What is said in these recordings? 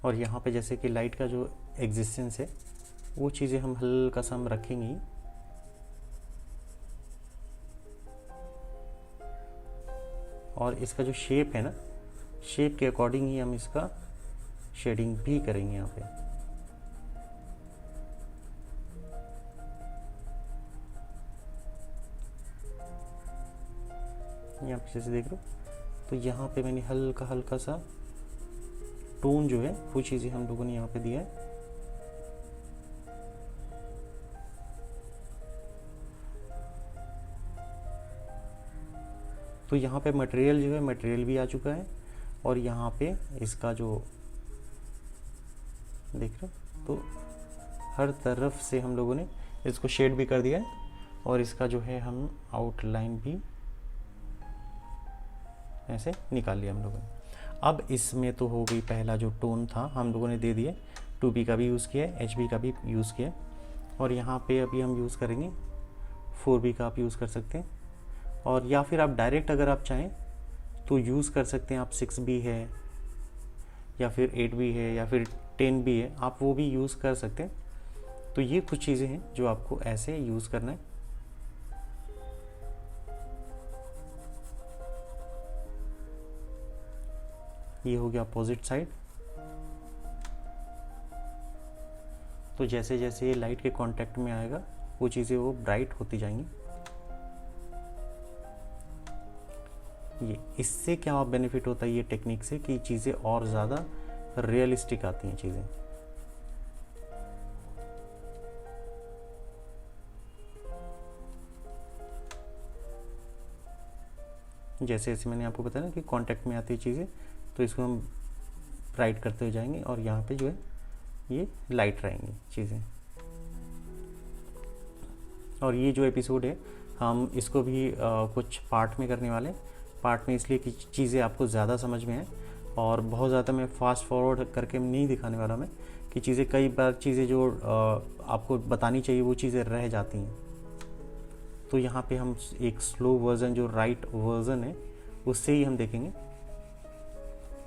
और यहाँ पे जैसे कि लाइट का जो एग्जिस्टेंस है वो चीज़ें हम हल्का सा हम रखेंगे ही। और इसका जो शेप है ना, शेप के अकॉर्डिंग ही हम इसका शेडिंग भी करेंगे यहाँ पे। यहाँ पे जैसे देख रहे हो, तो यहाँ पे मैंने हल्का हल्का सा टोन जो है वो चीज़ें हम लोगों ने यहाँ पे दिया है। तो यहाँ पे मटेरियल जो है, मटेरियल भी आ चुका है, और यहाँ पे इसका जो देख रहे हो, तो हर तरफ से हम लोगों ने इसको शेड भी कर दिया है, और इसका जो है हम आउटलाइन भी ऐसे निकाल लिया हम लोगों ने। अब इसमें तो हो गई, पहला जो टोन था हम लोगों ने दे दिया, 2B का भी यूज़ किया है, HB का भी यूज़ किया है, और यहाँ पे अभी हम यूज़ करेंगे 4B का आप यूज़ कर सकते हैं, और या फिर आप डायरेक्ट अगर आप चाहें तो यूज़ कर सकते हैं आप 6B है या फिर 8B है या फिर 10B है, आप वो भी यूज़ कर सकते हैं। तो ये कुछ चीज़ें हैं जो आपको ऐसे यूज़ करना है। ये हो गया अपोजिट साइड। तो जैसे जैसे ये लाइट के कांटेक्ट में आएगा वो चीज़ें वो ब्राइट होती जाएंगी। ये इससे क्या बेनिफिट होता है ये टेक्निक से, कि चीज़ें और ज़्यादा रियलिस्टिक आती हैं चीज़ें। जैसे जैसे मैंने आपको बताया ना कि कांटेक्ट में आती है चीज़ें, तो इसको हम ब्राइट करते हुए जाएंगे, और यहाँ पे जो है ये लाइट रहेंगी चीज़ें। और ये जो एपिसोड है हम इसको भी कुछ पार्ट में करने वाले, पार्ट में इसलिए कि चीज़ें आपको ज़्यादा समझ में आए, और बहुत ज़्यादा मैं फास्ट फॉरवर्ड करके नहीं दिखाने वाला मैं, कि चीज़ें कई बार चीज़ें जो आपको बतानी चाहिए वो चीज़ें रह जाती हैं। तो यहाँ पे हम एक स्लो वर्ज़न, जो राइट वर्ज़न है, उससे ही हम देखेंगे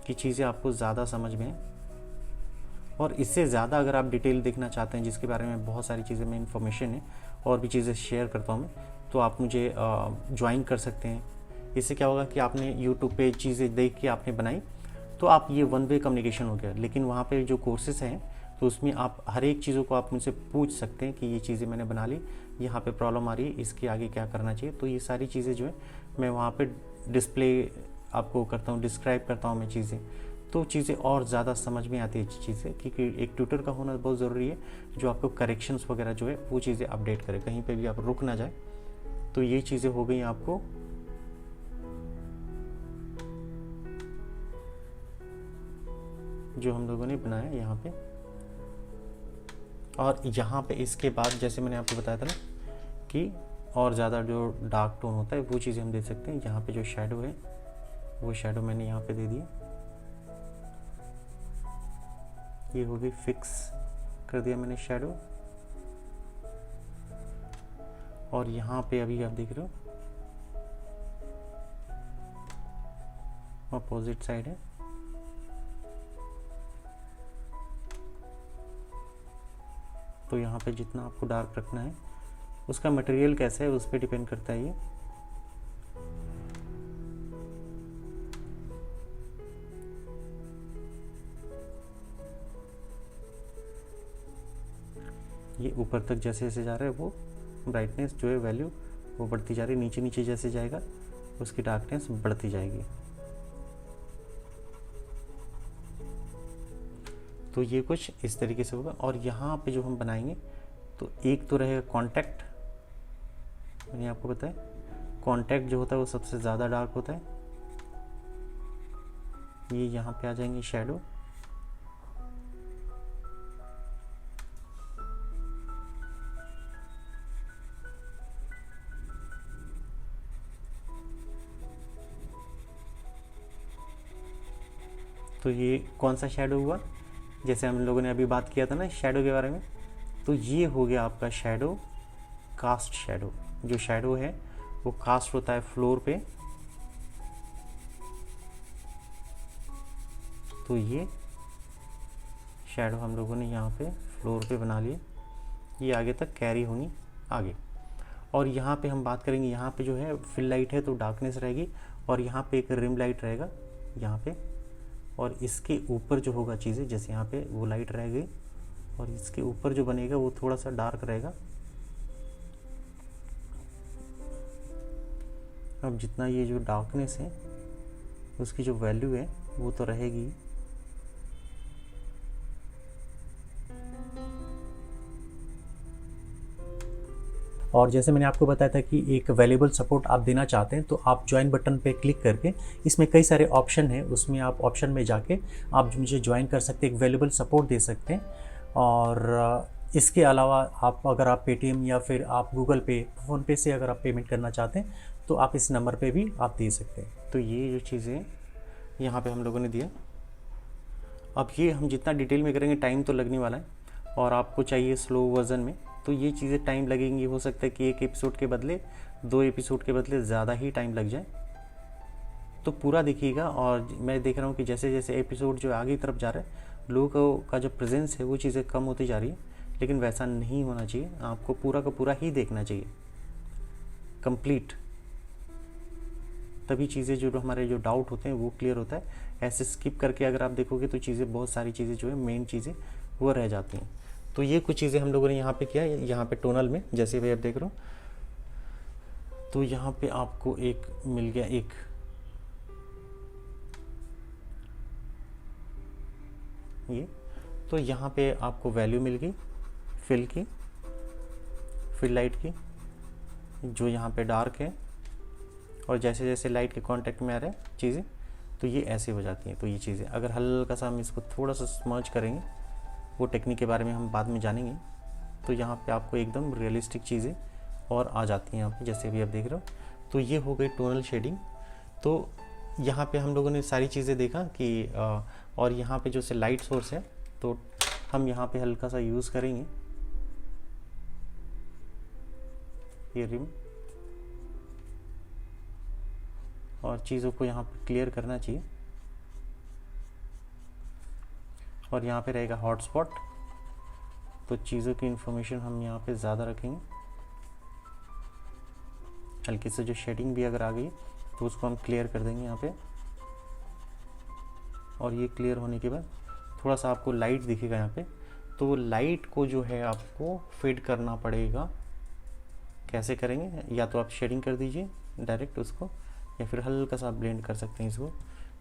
कि चीज़ें आपको ज़्यादा समझ में आए। और इससे ज़्यादा अगर आप डिटेल देखना चाहते हैं, जिसके बारे में बहुत सारी चीज़ें में इन्फॉर्मेशन है और भी चीज़ें शेयर करता हूँ मैं, तो आप मुझे ज्वाइन कर सकते हैं। इससे क्या होगा कि आपने यूट्यूब पे चीज़ें देख के आपने बनाई, तो आप ये वन वे कम्युनिकेशन हो गया। लेकिन वहाँ पे जो कोर्सेज हैं, तो उसमें आप हर एक चीज़ों को आप मुझसे पूछ सकते हैं कि ये चीज़ें मैंने बना ली, यहाँ पे प्रॉब्लम आ रही है, इसके आगे क्या करना चाहिए। तो ये सारी चीज़ें जो है मैं वहाँ पे डिस्प्ले आपको करता हूँ, डिस्क्राइब करता हूँ मैं चीज़ें, तो चीज़ें और ज़्यादा समझ में आती है चीज़ें, क्योंकि एक ट्यूटर का होना बहुत ज़रूरी है जो आपको करेक्शंस वगैरह जो है वो चीज़ें अपडेट करे, कहीं पे भी आप रुक ना जाए। तो ये चीज़ें हो गई आपको जो हम लोगों ने बनाया यहाँ पे। और यहाँ पे इसके बाद जैसे मैंने आपको बताया था ना कि और ज़्यादा जो डार्क टोन होता है वो चीज़ें हम दे सकते हैं। यहाँ पे जो शेडो है वो शेडो मैंने यहाँ पे दे दिया, ये हो गई, फिक्स कर दिया मैंने शेडो। और यहाँ पे अभी आप देख रहे हो अपोजिट साइड है, तो यहाँ पे जितना आपको डार्क रखना है, उसका मटेरियल कैसा है उस पर डिपेंड करता है ये ऊपर तक जैसे जैसे जा रहा है वो ब्राइटनेस जो है वैल्यू वो बढ़ती जा रही है, नीचे नीचे जैसे जाएगा उसकी डार्कनेस बढ़ती जाएगी। तो ये कुछ इस तरीके से होगा। और यहाँ पे जो हम बनाएंगे, तो एक तो रहेगा कॉन्टैक्ट, मैंने आपको बताया कॉन्टैक्ट जो होता है वो सबसे ज़्यादा डार्क होता है। ये यहाँ पे आ जाएंगे शैडो, तो ये कौन सा शेडो हुआ, जैसे हम लोगों ने अभी बात किया था ना शेडो के बारे में, तो ये हो गया आपका शेडो, कास्ट शेडो। जो शेडो है वो कास्ट होता है फ्लोर पे, तो ये शैडो हम लोगों ने यहाँ पे फ्लोर पे बना लिए, ये आगे तक कैरी होंगी आगे। और यहाँ पे हम बात करेंगे, यहाँ पे जो है फिल लाइट है तो डार्कनेस रहेगी, और यहाँ पे एक रिम लाइट रहेगा यहाँ पे, और इसके ऊपर जो होगा चीज़ें, जैसे यहाँ पे वो लाइट रह गई, और इसके ऊपर जो बनेगा वो थोड़ा सा डार्क रहेगा। अब जितना ये जो डार्कनेस है उसकी जो वैल्यू है वो तो रहेगी, और जैसे मैंने आपको बताया था कि एक वैल्यूएबल सपोर्ट आप देना चाहते हैं तो आप ज्वाइन बटन पे क्लिक करके, इसमें कई सारे ऑप्शन हैं, उसमें आप ऑप्शन में जाके आप मुझे ज्वाइन कर सकते हैं, एक वैल्यूएबल सपोर्ट दे सकते हैं। और इसके अलावा आप अगर आप पेटीएम या फिर आप गूगल पे, फ़ोनपे से अगर आप पेमेंट करना चाहते हैं तो आप इस नंबर पे भी आप दे सकते हैं। तो ये जो चीज़ें यहाँ पे हम लोगों ने दिया, अब ये हम जितना डिटेल में करेंगे टाइम तो लगने वाला है, और आपको चाहिए स्लो वर्जन में तो ये चीज़ें टाइम लगेंगी। हो सकता है कि एक एपिसोड के बदले 2 एपिसोड के बदले ज़्यादा ही टाइम लग जाए, तो पूरा देखिएगा। और मैं देख रहा हूँ कि जैसे जैसे एपिसोड जो आगे की तरफ जा रहा है, लोगों का जो प्रेजेंस है वो चीज़ें कम होती जा रही है, लेकिन वैसा नहीं होना चाहिए। आपको पूरा का पूरा ही देखना चाहिए कंप्लीट, तभी चीज़ें जो हमारे जो डाउट होते हैं वो क्लियर होता है। ऐसे स्किप करके अगर आप देखोगे तो चीज़ें, बहुत सारी चीज़ें जो है मेन चीज़ें वो रह जाती हैं। तो ये कुछ चीज़ें हम लोगों ने यहाँ पे किया, यहाँ पे टोनल में जैसे भी आप देख रहे हो, तो यहाँ पे आपको एक मिल गया, एक ये, तो यहाँ पे आपको वैल्यू मिल गई फिल की, फिल लाइट की, जो यहाँ पे डार्क है, और जैसे जैसे लाइट के कांटेक्ट में आ रहा है चीज़ें तो ये ऐसे हो जाती हैं। तो ये चीज़ें अगर हल्का सा हम इसको थोड़ा सा स्मर्ज करेंगे, वो टेक्निक के बारे में हम बाद में जानेंगे, तो यहाँ पे आपको एकदम रियलिस्टिक चीज़ें और आ जाती हैं यहाँ पे, जैसे भी आप देख रहे हो। तो ये हो गई टोनल शेडिंग। तो यहाँ पे हम लोगों ने सारी चीज़ें देखा कि और यहाँ पे जो से लाइट सोर्स है तो हम यहाँ पे हल्का सा यूज़ करेंगे ये रिम, और चीज़ों को यहाँ पे क्लियर करना चाहिए। और यहाँ पे रहेगा हॉटस्पॉट, तो चीज़ों की इंफॉर्मेशन हम यहाँ पे ज़्यादा रखेंगे। हल्की से जो शेडिंग भी अगर आ गई तो उसको हम क्लियर कर देंगे यहाँ पे। और ये क्लियर होने के बाद थोड़ा सा आपको लाइट दिखेगा यहाँ पे, तो लाइट को जो है आपको फेड करना पड़ेगा। कैसे करेंगे, या तो आप शेडिंग कर दीजिए डायरेक्ट उसको, या फिर हल्का सा ब्लेंड कर सकते हैं इसको।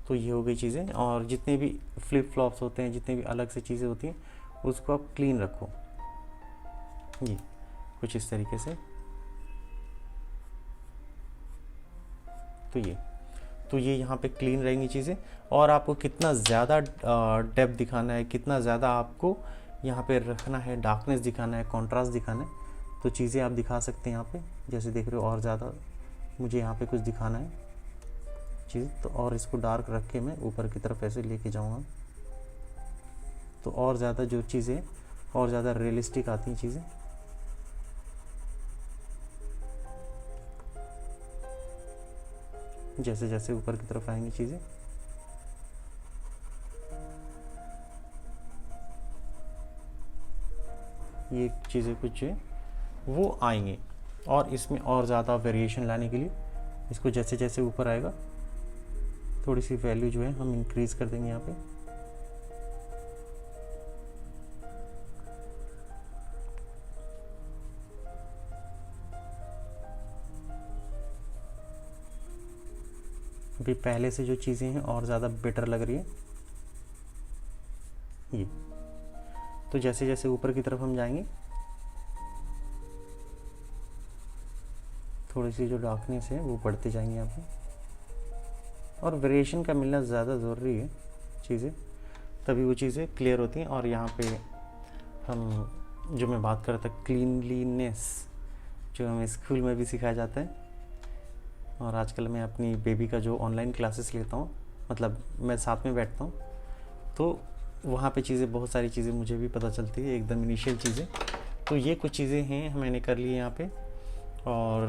तो ये हो गई चीज़ें। और जितने भी फ्लिप फ्लॉप्स होते हैं, जितने भी अलग से चीज़ें होती हैं, उसको आप क्लीन रखो, ये कुछ इस तरीके से। तो ये यहाँ पे क्लीन रहेंगी चीज़ें। और आपको कितना ज़्यादा डेप्थ दिखाना है, कितना ज़्यादा आपको यहाँ पे रखना है, डार्कनेस दिखाना है, कॉन्ट्रास्ट दिखाना है, तो चीज़ें आप दिखा सकते हैं यहाँ पे। जैसे देख रहे हो, और ज़्यादा मुझे यहाँ पे कुछ दिखाना है चीज़, तो और इसको डार्क रख के मैं ऊपर की तरफ ऐसे लेके जाऊँगा, तो और ज़्यादा जो चीज़ें और ज़्यादा रियलिस्टिक आती हैं चीज़ें। जैसे जैसे ऊपर की तरफ आएंगी चीज़ें, ये चीज़ें कुछ वो आएंगे। और इसमें और ज़्यादा वेरिएशन लाने के लिए इसको जैसे जैसे ऊपर आएगा थोड़ी सी वैल्यू जो है हम इंक्रीज़ कर देंगे यहाँ पे। अभी पहले से जो चीज़ें हैं और ज़्यादा बेटर लग रही है ये। तो जैसे जैसे ऊपर की तरफ हम जाएंगे, थोड़ी सी जो डार्कनेस है वो बढ़ते जाएंगे यहाँ पे। और वेरिएशन का मिलना ज़्यादा ज़रूरी है चीज़ें, तभी वो चीज़ें क्लियर होती हैं। और यहाँ पे हम जो मैं बात कर रहा था क्लीनलीनेस, जो हमें स्कूल में भी सिखाया जाता है, और आजकल मैं अपनी बेबी का जो ऑनलाइन क्लासेस लेता हूँ, मतलब मैं साथ में बैठता हूँ, तो वहाँ पे चीज़ें, बहुत सारी चीज़ें मुझे भी पता चलती है, एकदम इनिशियल चीज़ें। तो ये कुछ चीज़ें हैं मैंने कर ली यहाँ पे। और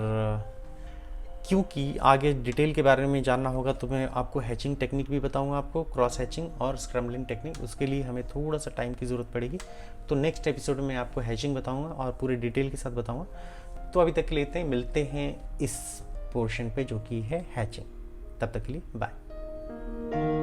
क्योंकि आगे डिटेल के बारे में जानना होगा तो मैं आपको हैचिंग टेक्निक भी बताऊंगा, आपको क्रॉस हैचिंग और स्क्रैम्बलिंग टेक्निक। उसके लिए हमें थोड़ा सा टाइम की ज़रूरत पड़ेगी। तो नेक्स्ट एपिसोड में आपको हैचिंग बताऊंगा और पूरे डिटेल के साथ बताऊंगा। तो अभी तक के लिए मिलते हैं इस पोर्शन पे जो कि है हैचिंग। तब तक के लिए बाय।